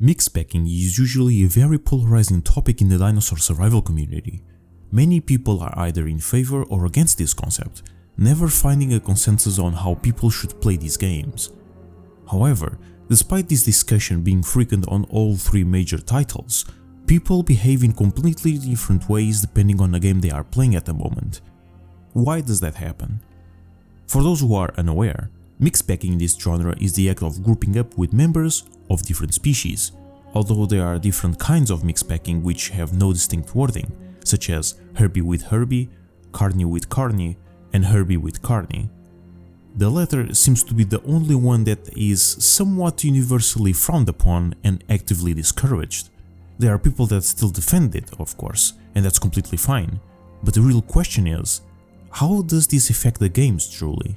Mixpacking is usually a very polarizing topic in the dinosaur survival community. Many people are either in favor or against this concept, never finding a consensus on how people should play these games. However, despite this discussion being frequent on all three major titles, people behave in completely different ways depending on the game they are playing at the moment. Why does that happen? For those who are unaware, mixpacking in this genre is the act of grouping up with members of different species, although there are different kinds of mixpacking which have no distinct wording, such as Herbi with Herbi, carni with carni, and Herbi with carni. The latter seems to be the only one that is somewhat universally frowned upon and actively discouraged. There are people that still defend it, of course, and that's completely fine, but the real question is, how does this affect the games truly?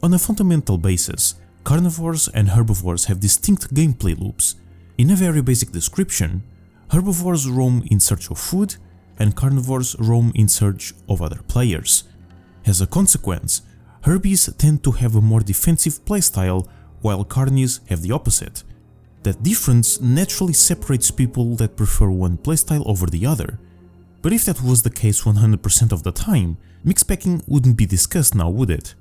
On a fundamental basis, carnivores and herbivores have distinct gameplay loops. In a very basic description, herbivores roam in search of food, and carnivores roam in search of other players. As a consequence, Herbis tend to have a more defensive playstyle, while carnis have the opposite. That difference naturally separates people that prefer one playstyle over the other. But if that was the case 100% of the time, mixpacking wouldn't be discussed now, would it?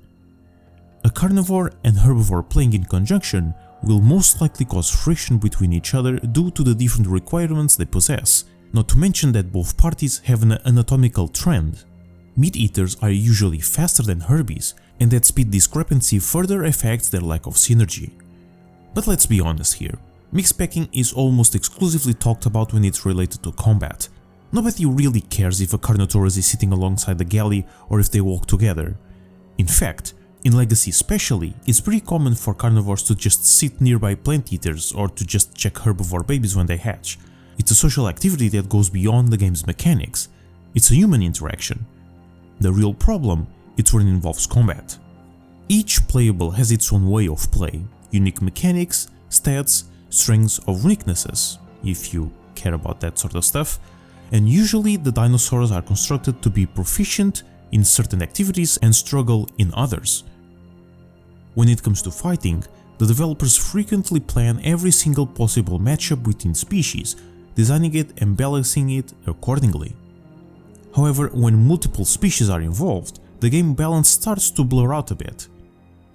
A carnivore and herbivore playing in conjunction will most likely cause friction between each other due to the different requirements they possess, not to mention that both parties have an anatomical trend. Meat-eaters are usually faster than herbis, and that speed discrepancy further affects their lack of synergy. But let's be honest here, mixpacking is almost exclusively talked about when it's related to combat. Nobody really cares if a Carnotaurus is sitting alongside the galley or if they walk together. In fact, in Legacy especially, it's pretty common for carnivores to just sit nearby plant eaters or to just check herbivore babies when they hatch. It's a social activity that goes beyond the game's mechanics. It's a human interaction. The real problem is when it involves combat. Each playable has its own way of play, unique mechanics, stats, strengths or weaknesses, if you care about that sort of stuff, and usually the dinosaurs are constructed to be proficient in certain activities and struggle in others. When it comes to fighting, the developers frequently plan every single possible matchup between species, designing it and balancing it accordingly. However, when multiple species are involved, the game balance starts to blur out a bit.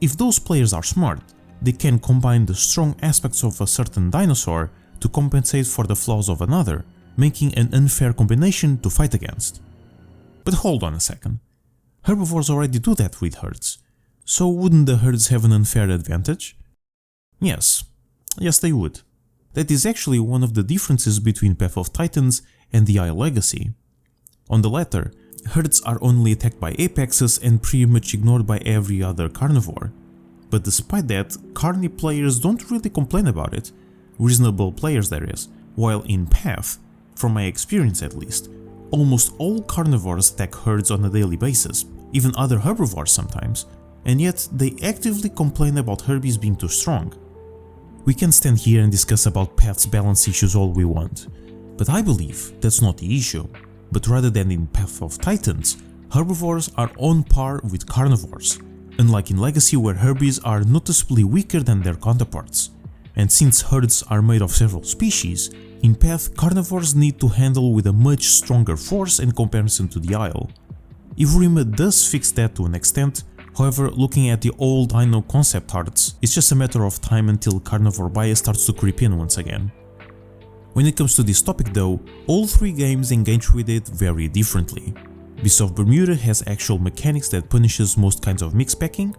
If those players are smart, they can combine the strong aspects of a certain dinosaur to compensate for the flaws of another, making an unfair combination to fight against. But hold on a second, herbivores already do that with herds, so wouldn't the herds have an unfair advantage? Yes, they would. That is actually one of the differences between Path of Titans and the Isle Legacy. On the latter, herds are only attacked by apexes and pretty much ignored by every other carnivore. But despite that, carni players don't really complain about it, reasonable players that is, while in Path, from my experience at least, almost all carnivores attack herds on a daily basis, even other herbivores sometimes, and yet they actively complain about herbis being too strong. We can stand here and discuss about Path's balance issues all we want, but I believe that's not the issue, but rather than in Path of Titans, herbivores are on par with carnivores, unlike in Legacy where herbis are noticeably weaker than their counterparts. And since herds are made of several species, in Path carnivores need to handle with a much stronger force in comparison to the Isle. Evrima does fix that to an extent, however looking at the old dino concept arts, it's just a matter of time until carnivore bias starts to creep in once again. When it comes to this topic though, all three games engage with it very differently. Beast of Bermuda has actual mechanics that punishes most kinds of mixpacking,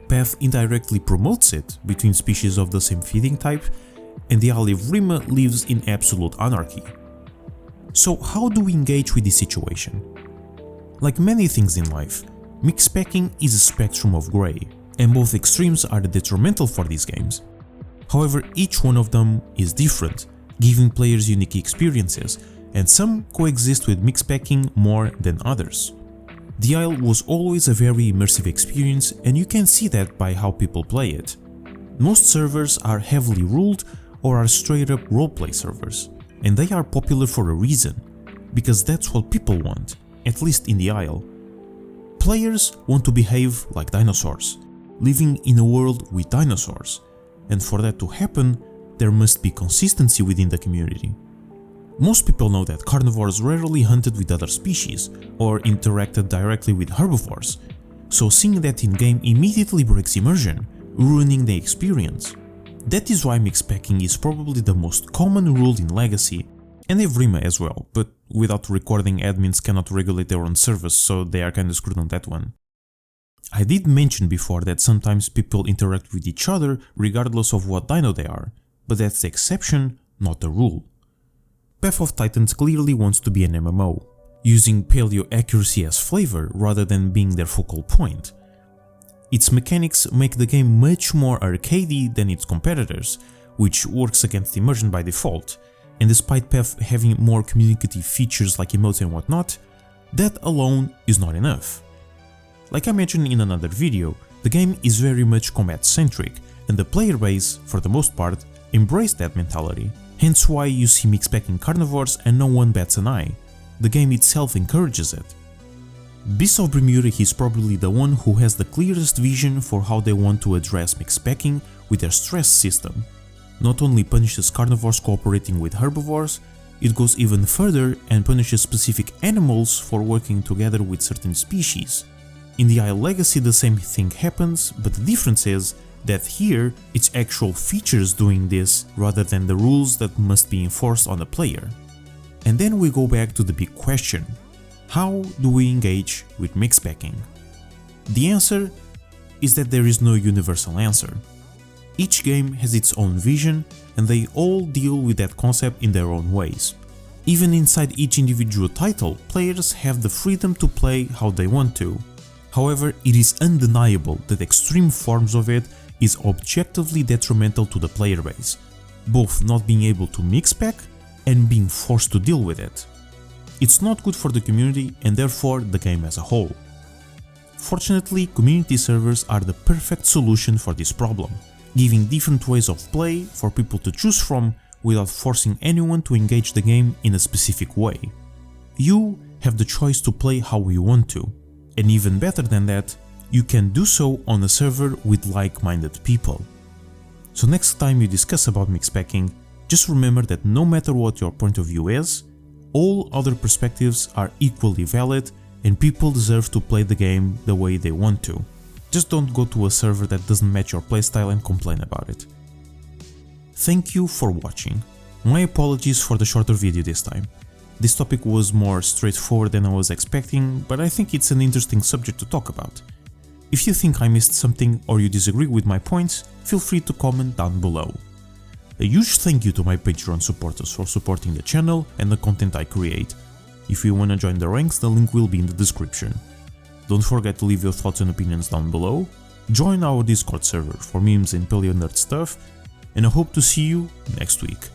Path indirectly promotes it between species of the same feeding type, and the Isle Evrima lives in absolute anarchy. So how do we engage with this situation? Like many things in life, mixpacking is a spectrum of grey, and both extremes are detrimental for these games. However, each one of them is different, giving players unique experiences, and some coexist with mixpacking more than others. The Isle was always a very immersive experience, and you can see that by how people play it. Most servers are heavily ruled or are straight up roleplay servers, and they are popular for a reason, because that's what people want, at least in the Isle. Players want to behave like dinosaurs, living in a world with dinosaurs, and for that to happen, there must be consistency within the community. Most people know that carnivores rarely hunted with other species or interacted directly with herbivores, so seeing that in-game immediately breaks immersion, ruining the experience. That is why mixpacking is probably the most common rule in Legacy, and Evrima as well, but without recording, admins cannot regulate their own servers, so they are kinda screwed on that one. I did mention before that sometimes people interact with each other regardless of what dino they are, but that's the exception, not the rule. Path of Titans clearly wants to be an MMO, using paleo accuracy as flavor rather than being their focal point. Its mechanics make the game much more arcadey than its competitors, which works against immersion by default, and despite Path having more communicative features like emotes and whatnot, that alone is not enough. Like I mentioned in another video, the game is very much combat-centric, and the player base, for the most part, embraced that mentality, hence why you see mixpacking carnivores and no one bats an eye. The game itself encourages it. Beast of Bermuda is probably the one who has the clearest vision for how they want to address mixpacking with their stress system. Not only punishes carnivores cooperating with herbivores, it goes even further and punishes specific animals for working together with certain species. In the Isle Legacy the same thing happens, but the difference is that here it's actual features doing this rather than the rules that must be enforced on the player. And then we go back to the big question: how do we engage with mixpacking? The answer is that there is no universal answer. Each game has its own vision and they all deal with that concept in their own ways. Even inside each individual title, players have the freedom to play how they want to. However, it is undeniable that extreme forms of it is objectively detrimental to the player base, both not being able to mixpack and being forced to deal with it. It's not good for the community and therefore the game as a whole. Fortunately, community servers are the perfect solution for this problem, giving different ways of play for people to choose from without forcing anyone to engage the game in a specific way. You have the choice to play how you want to, and even better than that, you can do so on a server with like-minded people. So next time you discuss about mixpacking, just remember that no matter what your point of view is, all other perspectives are equally valid and people deserve to play the game the way they want to. Just don't go to a server that doesn't match your playstyle and complain about it. Thank you for watching. My apologies for the shorter video this time. This topic was more straightforward than I was expecting, but I think it's an interesting subject to talk about. If you think I missed something or you disagree with my points, feel free to comment down below. A huge thank you to my Patreon supporters for supporting the channel and the content I create. If you wanna join the ranks, the link will be in the description. Don't forget to leave your thoughts and opinions down below, join our Discord server for memes and paleo nerd stuff, and I hope to see you next week.